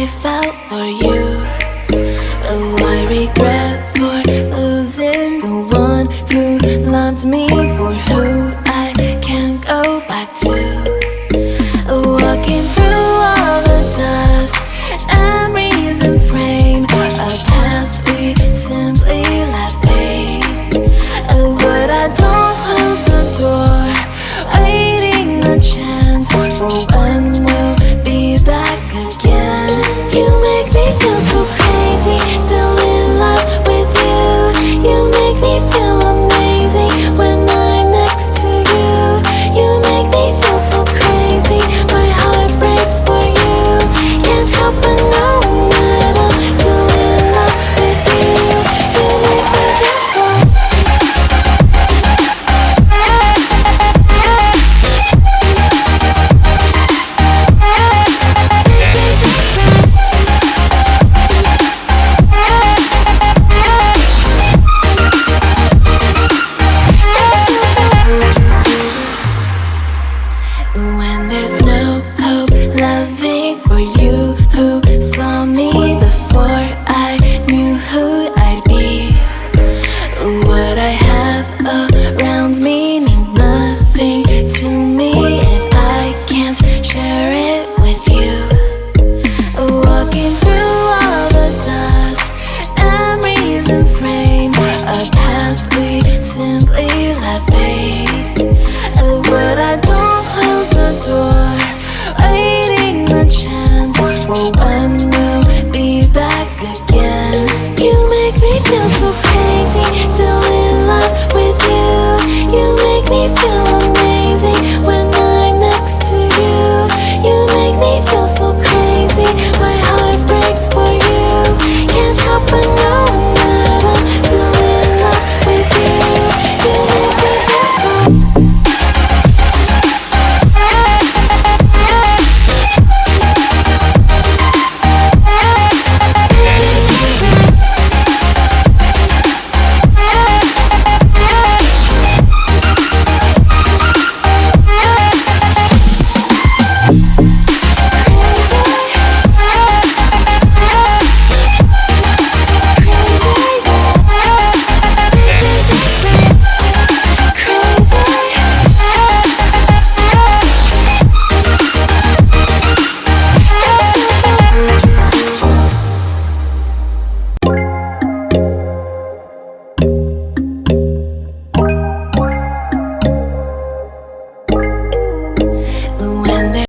I felt for you. Oh, I regret for losing the one who loved me, for who I can't go back to. Walking through all the dust, memories and frame, a past we simply let fade. Oh, but I don't close the door, waiting a chance for when we'll be back again. You make me feel so crazy, still in love with you. You make me feel amazing when I'm next to you. You make me feel so crazy, my heart breaks for you. Can't help but know that I'm still in love with you. You make me feel so. When there's no hope, loving for you who saw me before I knew who I'd be. What I have around me means nothing to me if I can't share it with you. Walking through all the dust, memories and frame, a past we simply let fade. But I don't close the door, waiting a chance for when